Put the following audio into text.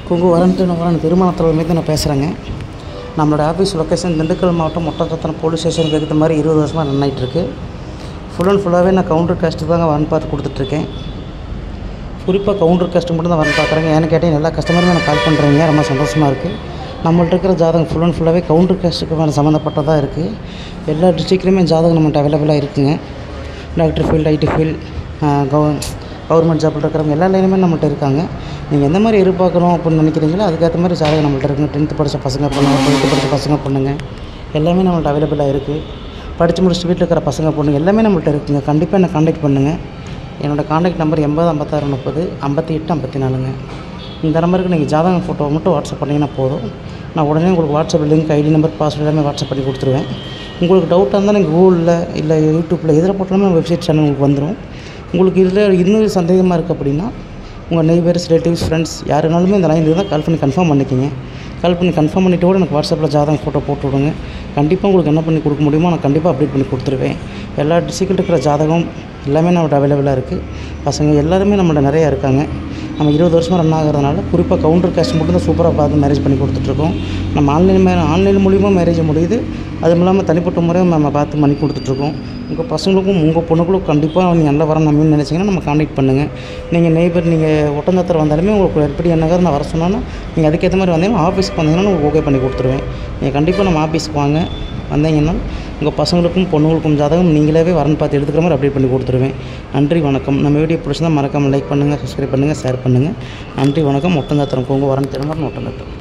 கொங்கு வரன் திருமணத்தில் மீது நான் பேசுகிறேங்க. நம்மளோட ஆஃபீஸ் லொக்கேஷன் திண்டுக்கல் மாவட்டம் ஒட்டஞ்சத்திரம் போலீஸ் ஸ்டேஷனுக்கு ஏற்ற மாதிரி 20 வருஷமாக ரன் ஆகிட்டுருக்கு. ஃபுல் அண்ட் ஃபுல்லாகவே நான் கவுண்டர் காஸ்ட்டு தாங்க வரன் பார்த்து கொடுத்துட்ருக்கேன். குறிப்பாக கவுண்டர் காஸ்ட்டு மட்டும் தான் வரன் பார்க்குறேங்க. ஏன்னு கேட்டேன், எல்லா கஸ்டமருமே நான் கால் பண்ணுறேங்க, ரொம்ப சந்தோஷமாக இருக்குது. நம்மள்ட்ட இருக்கிற ஜாதகம் ஃபுல் அண்ட் ஃபுல்லாகவே கவுண்டர் காஸ்ட்டுக்கு மேலே சம்மந்தப்பட்டதாக இருக்குது. எல்லா டிஸ்ட்ரிக்ட்லேயுமே ஜாதகம் நம்மள்ட்ட அவைலபிளாக இருக்குதுங்க. Doctor field, IT field, government ஜாப்பில் இருக்கிறவங்க எல்லா லைனுமே நம்மள்ட்ட இருக்காங்க. நீங்கள் எந்த மாதிரி எதிர்பார்க்கணும் அப்படின்னு நினைக்கிறீங்களோ அதுக்கேற்ற மாதிரி ஜாதகம் நம்மள்ட்ட இருக்குங்க. 10th படித்த பசங்க பொண்ணுங்க, 12th படித்த பசங்க பொண்ணுங்க எல்லாமே நம்மள்ட்ட அவைலபிளாக இருக்குது. படித்து முடிச்சுட்டு வீட்டில் இருக்கிற பசங்க பொண்ணுங்க எல்லாமே நம்மள்ட்ட இருக்குங்க. கண்டிப்பாக என்னை காண்டாக்ட் பண்ணுங்கள். என்னோடய காண்டாக்ட் நம்பர் 80 56 30 58 54ங்க. இந்த நம்பருக்கு நீங்கள் ஜாதகம் ஃபோட்டோ மட்டும் வாட்ஸ்அப் பண்ணிங்கன்னா போதும். நான் உடனே உங்களுக்கு WhatsApp link, ID number, password எல்லாமே வாட்ஸ்அப் பண்ணி கொடுத்துருவேன். உங்களுக்கு டவுட்டாக இருந்தால் நீங்கள் கூகுளில் இல்லை யூடியூப்பில் எதில் போட்டாலுமே வெப்சைட் சேனல் உங்களுக்கு வந்துடும். உங்களுக்கு இதில் இன்னொரு சந்தேகமாக இருக்குது அப்படின்னா உங்கள் நெய்பர்ஸ், ரிலேட்டிவ்ஸ், ஃப்ரெண்ட்ஸ் யாருனாலுமே இந்த லைன் இருந்தால் கால் பண்ணி கன்ஃபார்ம் பண்ணிக்கிங்க. கால் பண்ணி கன்ஃபார்ம் பண்ணிவிட்டு கூட எனக்கு வாட்ஸ்அப்பில் ஜாதகம் ஃபோட்டோ போட்டு விடுங்க. கண்டிப்பாக உங்களுக்கு என்ன பண்ணி கொடுக்க முடியுமோ நான் கண்டிப்பாக அப்டேட் பண்ணி கொடுத்துருவேன். எல்லா டிஸ்ட்ரிக்டில் இருக்கிற ஜாதகம் எல்லாமே நம்மள்ட்ட அவைலபிளாக இருக்குது. பசங்க எல்லாருமே நம்மள்ட்ட நிறையா இருக்காங்க. நம்ம 20 வருஷமாக ரன் ஆகிறதுனால குறிப்பாக கவுண்டர் காஸ்ட் மட்டும் தான் சூப்பராக பார்த்து மேரேஜ் பண்ணி கொடுத்துட்ருக்கோம். நம்ம ஆன்லைன் மூலிமா மேரேஜ் முடியுது. அதுவும் இல்லாமல் தனிப்பட்ட முறையும் நம்ம பார்த்து பண்ணி கொடுத்துட்ருக்கோம். உங்கள் பசங்களுக்கும் உங்கள் பொண்ணுங்களுக்கும் கண்டிப்பாக நீங்கள் நல்லா வர நம்ம நினச்சிங்கன்னா நம்ம காண்டாக்ட் பண்ணுங்கள். நீங்கள் நெய்பர், நீங்கள் ஒட்டஞ்சத்திரம் வந்தாலுமே உங்களுக்கு எப்படி என்ன நான் வர சொன்னால் நீங்கள் அதுக்கேற்ற மாதிரி வந்தீங்கன்னா ஆஃபீஸ்க்கு வந்தீங்கன்னா உங்களுக்கு ஓகே பண்ணி கொடுத்துருவேன். நீங்கள் கண்டிப்பாக நம்ம ஆஃபீஸ்க்கு வாங்க. வந்தீங்கன்னா உங்கள் பசங்களுக்கும் பொண்ணுங்களுக்கும் ஜாதகம் நீங்களாவே வரன்னு பார்த்து எடுத்துக்கிற மாதிரி அப்டேட் பண்ணி கொடுத்துருவேன். நன்றி, வணக்கம். நம்ம வீடியோ பிடிச்சிருந்தால் மறக்காமல் லைக் பண்ணுங்கள், சப்ஸ்கிரைப் பண்ணுங்கள், ஷேர் பண்ணுங்கள். நன்றி, வணக்கம். ஒட்டஞ்சத்திரம் கொங்கு வரன் திருமணம் ஒட்டஞ்சத்திரம்.